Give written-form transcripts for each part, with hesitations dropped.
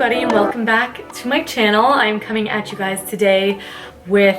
everybody and welcome back to my channel. I'm coming at you guys today with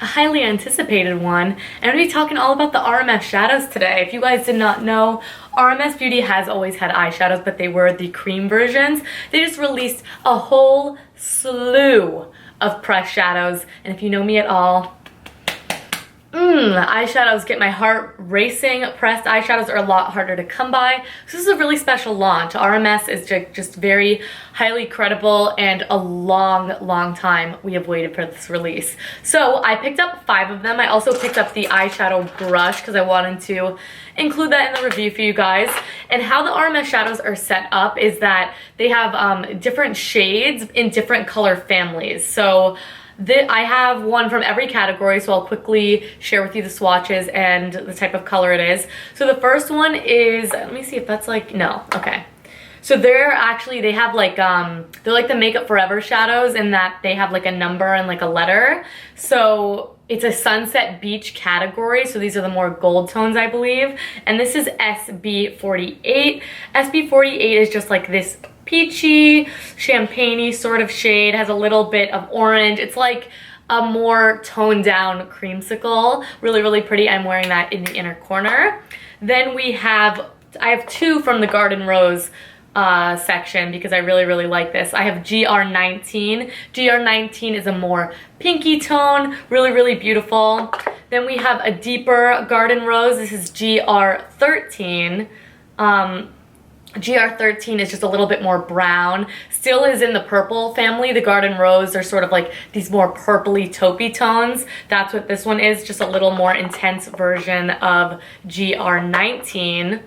a highly anticipated one. And I'm going to be talking all about the RMS shadows today. If you guys did not know, RMS Beauty has always had eyeshadows, but they were the cream versions. They just released a whole slew of pressed shadows, and if you know me at all, eyeshadows get my heart racing. Pressed eyeshadows are a lot harder to come by. So this is a really special launch. RMS is just very highly credible, and a long time we have waited for this release. So I picked up 5 of them. I also picked up the eyeshadow brush because I wanted to include that in the review for you guys. And how the RMS shadows are set up is that they have different shades in different color families. So I have one from every category, so I'll quickly share with you the swatches and the type of color it is. So the first one is, let me see if that's like, no, okay. So they have like, they're like the Makeup Forever shadows in that they have like a number and like a letter. So it's a Sunset Beach category, so these are the more gold tones, I believe. And this is SB48. SB48 is just like this peachy, champagne-y sort of shade, has a little bit of orange. It's like a more toned down creamsicle. Really pretty. I'm wearing that in the inner corner. Then I have 2 from the Garden Rose section because I really like this. I have GR19. GR19 is a more pinky tone, really beautiful. Then we have a deeper Garden Rose. This is GR13. GR13 is just a little bit more brown. Still is in the purple family. The Garden Rose are sort of like these more purpley taupey tones. That's what this one is, just a little more intense version of GR19.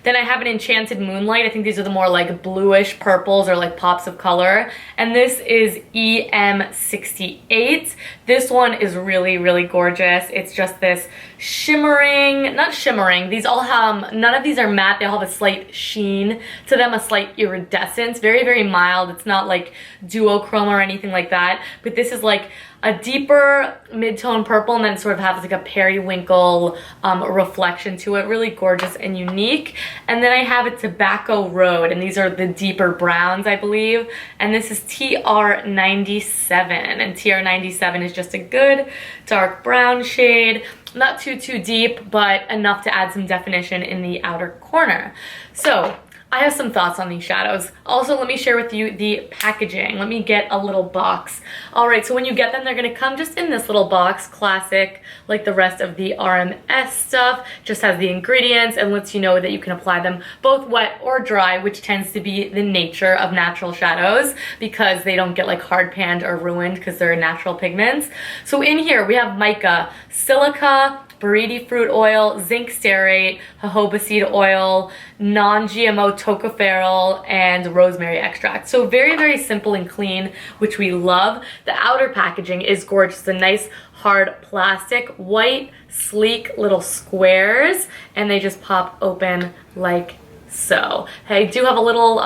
Then I have an Enchanted Moonlight. I think these are the more like bluish purples or like pops of color. And this is EM68. This one is really gorgeous. It's just this shimmering, not shimmering, these all have, none of these are matte. They all have a slight sheen to them, a slight iridescence. Very mild. It's not like duochrome or anything like that. But this is like a deeper mid-tone purple, and then it sort of has like a periwinkle reflection to it. Really gorgeous and unique. And then I have a Tobacco Road, and these are the deeper browns, I believe. And this is TR97, and TR97 is just a good dark brown shade. Not too deep, but enough to add some definition in the outer corner. So I have some thoughts on these shadows. Also, let me share with you the packaging. Let me get a little box. All right, so when you get them, they're gonna come just in this little box, classic, like the rest of the RMS stuff. Just has the ingredients and lets you know that you can apply them both wet or dry, which tends to be the nature of natural shadows because they don't get like hard panned or ruined because they're natural pigments. So in here, we have mica, silica, Buriti fruit oil, zinc stearate, jojoba seed oil, non-GMO tocopherol, and rosemary extract. So very simple and clean, which we love. The outer packaging is gorgeous. It's a nice hard plastic, white, sleek little squares, and they just pop open like so. They do have a little,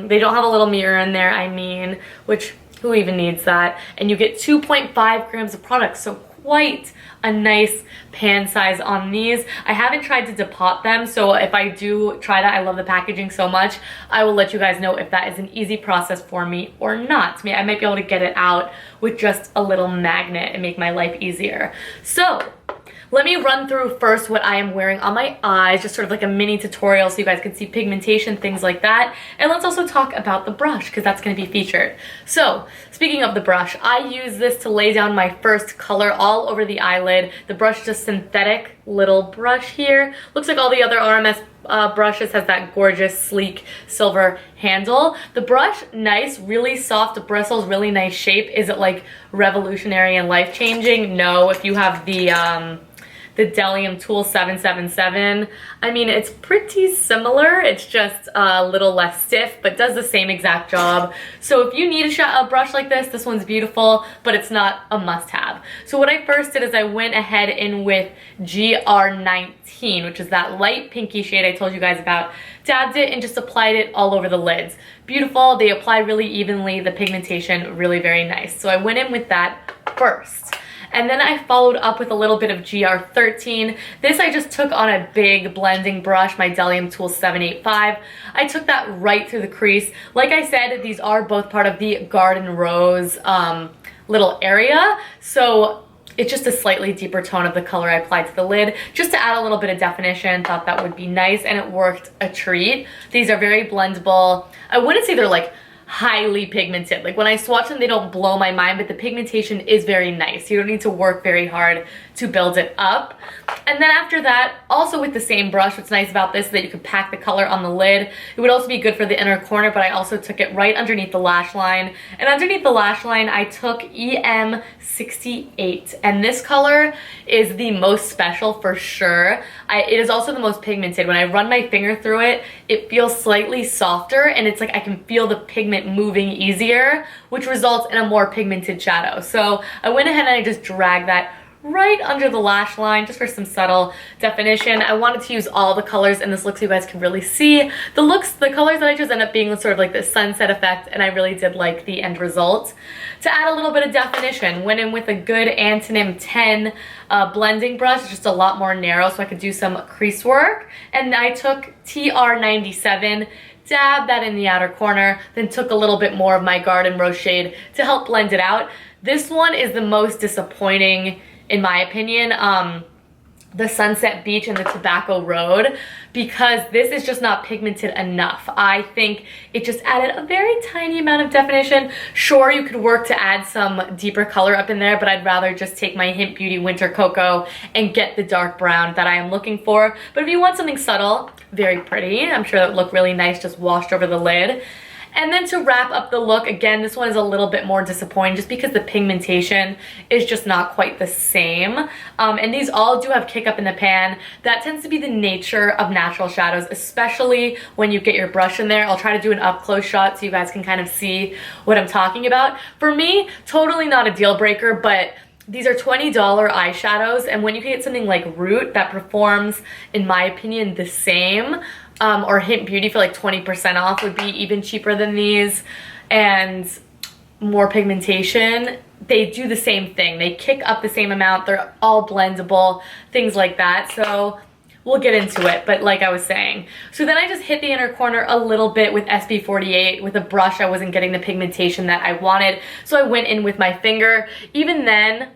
they don't have a little mirror in there, I mean, which who even needs that? And you get 2.5 grams of product, so quite a nice pan size on these. I haven't tried to depot them, so if I do try that, I love the packaging so much, I will let you guys know if that is an easy process for me or not. I might be able to get it out with just a little magnet and make my life easier. So let me run through first what I am wearing on my eyes, just sort of like a mini tutorial so you guys can see pigmentation, things like that. And let's also talk about the brush because that's going to be featured. So speaking of the brush, I use this to lay down my first color all over the eyelid. The brush is a synthetic little brush here. Looks like all the other RMS brushes, has that gorgeous sleek silver handle. The brush, nice, really soft bristles, really nice shape. Is it like revolutionary and life-changing? No. If you have the Delium Tool 777. I mean, it's pretty similar. It's just a little less stiff, but does the same exact job. So if you need a brush like this one's beautiful, but it's not a must-have. So what I first did is I went ahead in with GR19, which is that light pinky shade I told you guys about. Dabbed it and just applied it all over the lids. Beautiful. They apply really evenly. The pigmentation, really very nice. So I went in with that first. And then I followed up with a little bit of GR13. This I just took on a big blending brush, my Delium Tool 785. I took that right through the crease. Like I said, these are both part of the Garden Rose little area, so it's just a slightly deeper tone of the color I applied to the lid, just to add a little bit of definition. Thought that would be nice, and it worked a treat. These are very blendable. I wouldn't say they're like highly pigmented. Like when I swatch them, they don't blow my mind, but the pigmentation is very nice. You don't need to work very hard to build it up. And then after that, also with the same brush, what's nice about this is that you can pack the color on the lid. It would also be good for the inner corner, but I also took it right underneath the lash line. And underneath the lash line, I took EM68. And this color is the most special for sure. It is also the most pigmented. When I run my finger through it, it feels slightly softer, and it's like I can feel the pigment moving easier, which results in a more pigmented shadow. So I went ahead and I just dragged that right under the lash line just for some subtle definition. I wanted to use all the colors in this look so you guys can really see. The colors that I chose end up being sort of like this sunset effect, and I really did like the end result. To add a little bit of definition, went in with a good Antonym 10 blending brush, just a lot more narrow so I could do some crease work. And I took TR97, dabbed that in the outer corner, then took a little bit more of my Garden Rose shade to help blend it out. This one is the most disappointing in my opinion, the Sunset Beach and the Tobacco Road, because this is just not pigmented enough. I think it just added a very tiny amount of definition. Sure, you could work to add some deeper color up in there, but I'd rather just take my Hint Beauty Winter Cocoa and get the dark brown that I am looking for. But if you want something subtle, very pretty, I'm sure that would look really nice just washed over the lid. And then to wrap up the look, again, this one is a little bit more disappointing just because the pigmentation is just not quite the same. And these all do have kick up in the pan. That tends to be the nature of natural shadows, especially when you get your brush in there. I'll try to do an up close shot so you guys can kind of see what I'm talking about. For me, totally not a deal breaker, but these are $20 eyeshadows, and when you can get something like Root that performs, in my opinion, the same, or Hint Beauty for like 20% off would be even cheaper than these, and more pigmentation, they do the same thing. They kick up the same amount, they're all blendable, things like that. So we'll get into it, but like I was saying. So then I just hit the inner corner a little bit with SB48. With a brush, I wasn't getting the pigmentation that I wanted, so I went in with my finger. Even then,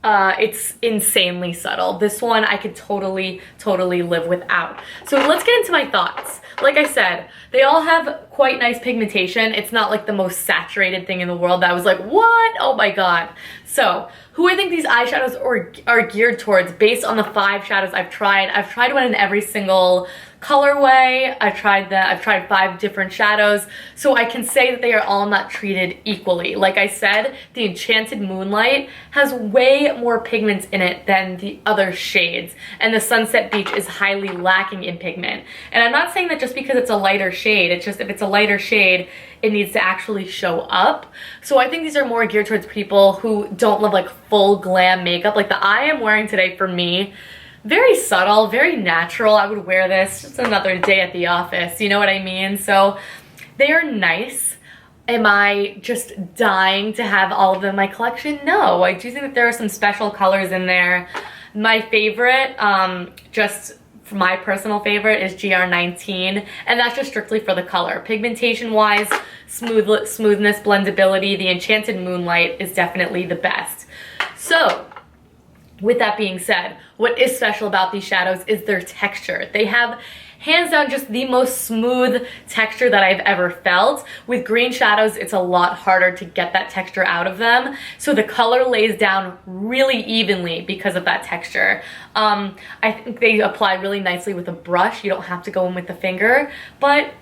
it's insanely subtle. This one I could totally live without. So let's get into my thoughts. Like I said, they all have quite nice pigmentation. It's not like the most saturated thing in the world that I was like, what? Oh my god. So who I think these eyeshadows are geared towards based on the 5 shadows I've tried one in every single colorway. I've tried 5 different shadows, so I can say that they are all not treated equally. Like I said, the Enchanted Moonlight has way more pigments in it than the other shades, and the Sunset Beach is highly lacking in pigment. And I'm not saying that just because it's a lighter shade, it's just if it's a lighter shade, it needs to actually show up. So I think these are more geared towards people who don't love like full glam makeup. Like the eye I'm wearing today, for me, very subtle, very natural. I would wear this just another day at the office, you know what I mean? So they are nice. Am I just dying to have all of them in my collection? No, I do think that there are some special colors in there. My favorite, just my personal favorite, is GR19, and that's just strictly for the color. Pigmentation wise, smoothness, blendability, the Enchanted Moonlight is definitely the best. So with that being said, what is special about these shadows is their texture. They have hands down just the most smooth texture that I've ever felt. With green shadows, it's a lot harder to get that texture out of them. So the color lays down really evenly because of that texture. I think they apply really nicely with a brush. You don't have to go in with the finger, but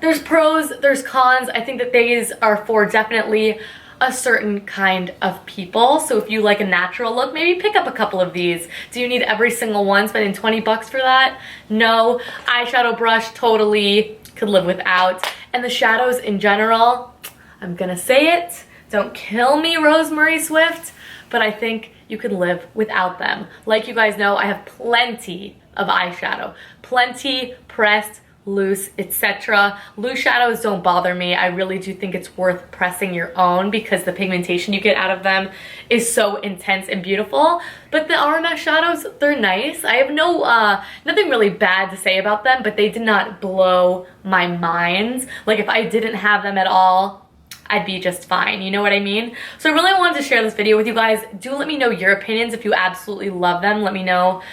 there's pros, there's cons. I think that these are for definitely a certain kind of people. So if you like a natural look, maybe pick up a couple of these. Do you need every single one, spending 20 bucks for that? No. Eyeshadow brush, totally could live without. And the shadows in general, I'm gonna say it, don't kill me, Rosemary Swift, but I think you could live without them. Like you guys know, I have plenty of eyeshadow, plenty pressed, loose, etc. Loose shadows don't bother me. I really do think it's worth pressing your own because the pigmentation you get out of them is so intense and beautiful. But the RMS shadows, they're nice. I have nothing really bad to say about them, but they did not blow my mind. Like if I didn't have them at all, I'd be just fine, you know what I mean? So I really wanted to share this video with you guys. Do let me know your opinions if you absolutely love them. Let me know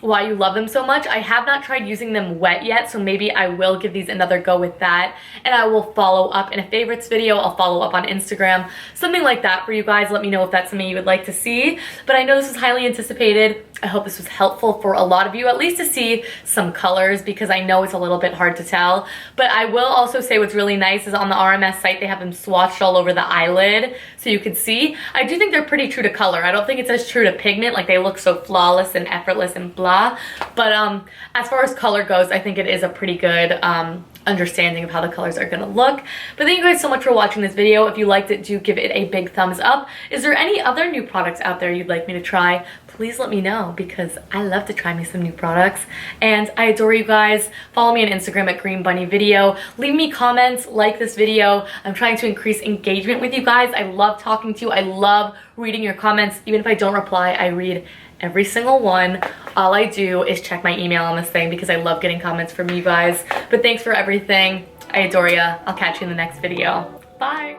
why you love them so much. I have not tried using them wet yet, so maybe I will give these another go with that, and I will follow up in a favorites video. I'll follow up on Instagram, something like that for you guys. Let me know if that's something you would like to see. But I know this was highly anticipated. I hope this was helpful for a lot of you, at least to see some colors, because I know it's a little bit hard to tell. But I will also say what's really nice is on the RMS site, they have them swatched all over the eyelid so you can see. I do think they're pretty true to color. I don't think it's as true to pigment, like they look so flawless and effortless and blah. But as far as color goes, I think it is a pretty good understanding of how the colors are gonna look. But thank you guys so much for watching this video. If you liked it, do give it a big thumbs up. Is there any other new products out there you'd like me to try? Please let me know, because I love to try me some new products. And I adore you guys. Follow me on Instagram at Green Bunny Video. Leave me comments, like this video. I'm trying to increase engagement with you guys. I love talking to you. I love reading your comments. Even if I don't reply, I read every single one. All I do is check my email on this thing because I love getting comments from you guys. But thanks for everything. I adore ya. I'll catch you in the next video. Bye.